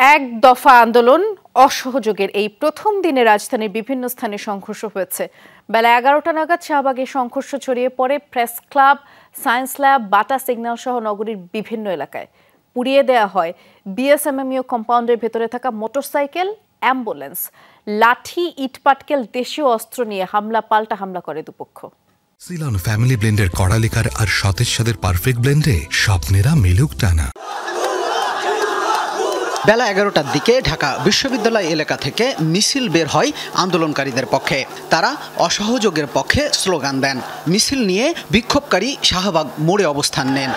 এক দফা আন্দোলন অসহযোগের এই প্রথম দিনে রাজধানীর বিভিন্ন স্থানে সংঘর্ষ হয়েছে। বেলা 11টা নাগাদ শাহবাগে সংঘর্ষ ছড়িয়ে পড়ে প্রেস ক্লাব, সায়েন্স ল্যাব, বাটা সিগন্যাল সহ নগরীর বিভিন্ন এলাকায়। পুড়িয়ে দেয়া হয় বিএসএমএমইউ কম্পাউন্ডের ভেতরে থাকা মোটরসাইকেল, অ্যাম্বুলেন্স। লাঠি, ইটপাটকেল, দেশীয় অস্ত্র নিয়ে পাল্টা হামলা করে দুপক্ষ। সিলন ফ্যামিলি ব্লেন্ডের কড়ালিকার আর সতেজ স্বাদের পারফেক্ট ব্লেন্ডে স্বপ্নেরা মিলুক টানা। বেলা 11টার দিকে ঢাকা বিশ্ববিদ্যালয় এলাকা থেকে মিছিল বের হয় আন্দোলনকারীদের পক্ষে। তারা অসহযোগের পক্ষে স্লোগান দেন। মিছিল নিয়ে বিক্ষোভকারী শাহবাগ মোড়ে অবস্থান নেন।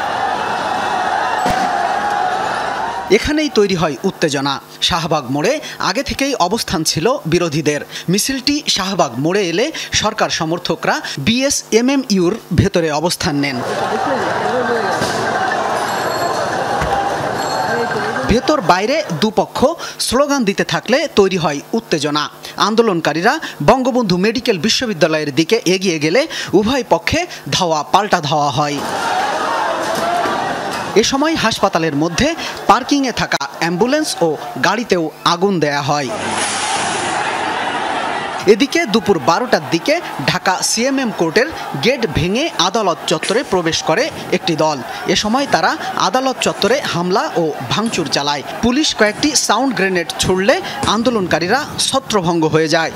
এখানেই তৈরি হয় উত্তেজনা। শাহবাগ মোড়ে আগে থেকেই অবস্থান ছিল বিরোধীদের। মিছিলটি শাহবাগ মোড়ে এলে সরকার সমর্থকরা বিএসএমএমইউর ভেতরে অবস্থান নেন। ভেতর বাইরে দুপক্ষ স্লোগান দিতে থাকলে তৈরি হয় উত্তেজনা। আন্দোলনকারীরা বঙ্গবন্ধু মেডিকেল বিশ্ববিদ্যালয়ের দিকে এগিয়ে গেলে উভয় পক্ষে পাল্টা ধাওয়া হয়। এ সময় হাসপাতালের মধ্যে পার্কিংয়ে থাকা অ্যাম্বুলেন্স ও গাড়িতেও আগুন দেয়া হয়। এদিকে দুপুর 12টার দিকে ঢাকা সিএমএম কোর্টের গেট ভেঙে আদালত চত্বরে প্রবেশ করে একটি দল। এ সময় তারা আদালত চত্বরে হামলা ও ভাঙচুর চালায়। পুলিশ কয়েকটি সাউন্ড গ্রেনেড ছুড়লে আন্দোলনকারীরা ছত্রভঙ্গ হয়ে যায়।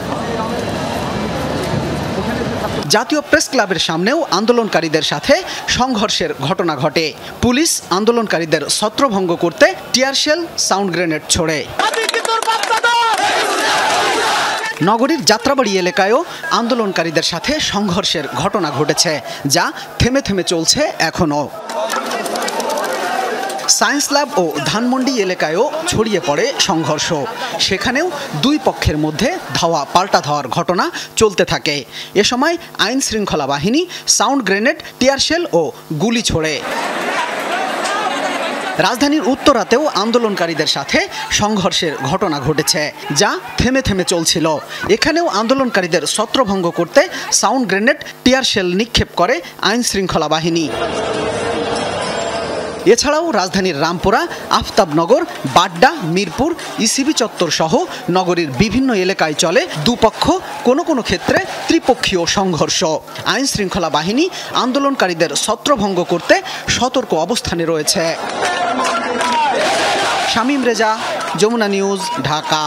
জাতীয় প্রেস ক্লাবের সামনেও আন্দোলনকারীদের সাথে সংঘর্ষের ঘটনা ঘটে। পুলিশ আন্দোলনকারীদের ছত্রভঙ্গ করতে টিয়ারশেল, সাউন্ড গ্রেনেড ছোড়ে। নগরীর যাত্রাবাড়ি এলাকায়ও আন্দোলনকারীদের সাথে সংঘর্ষের ঘটনা ঘটেছে, যা থেমে থেমে চলছে এখনও। সায়েন্স ল্যাব ও ধানমন্ডি এলাকায়ও ছড়িয়ে পড়ে সংঘর্ষ। সেখানেও দুই পক্ষের মধ্যে পাল্টা ধাওয়ার ঘটনা চলতে থাকে। এ সময় আইন শৃঙ্খলা বাহিনী সাউন্ড গ্রেনেড, টিয়ারশেল ও গুলি ছোড়ে। রাজধানীর উত্তরাতেও আন্দোলনকারীদের সাথে সংঘর্ষের ঘটনা ঘটেছে, যা থেমে থেমে চলছিল। এখানেও আন্দোলনকারীদের ছত্রভঙ্গ করতে সাউন্ড গ্রেনেড, টিয়ারশেল নিক্ষেপ করে আইন শৃঙ্খলা বাহিনী। এছাড়াও রাজধানীর রামপুরা, আফতাবনগর, বাড্ডা, মিরপুর, ইসিবি চত্বর সহ নগরীর বিভিন্ন এলাকায় চলে দুপক্ষ কোনো কোনো ক্ষেত্রে ত্রিপক্ষীয় সংঘর্ষ। আইন শৃঙ্খলা বাহিনী আন্দোলনকারীদের ছত্রভঙ্গ করতে সতর্ক অবস্থানে রয়েছে। শামীম রেজা, যমুনা নিউজ, ঢাকা।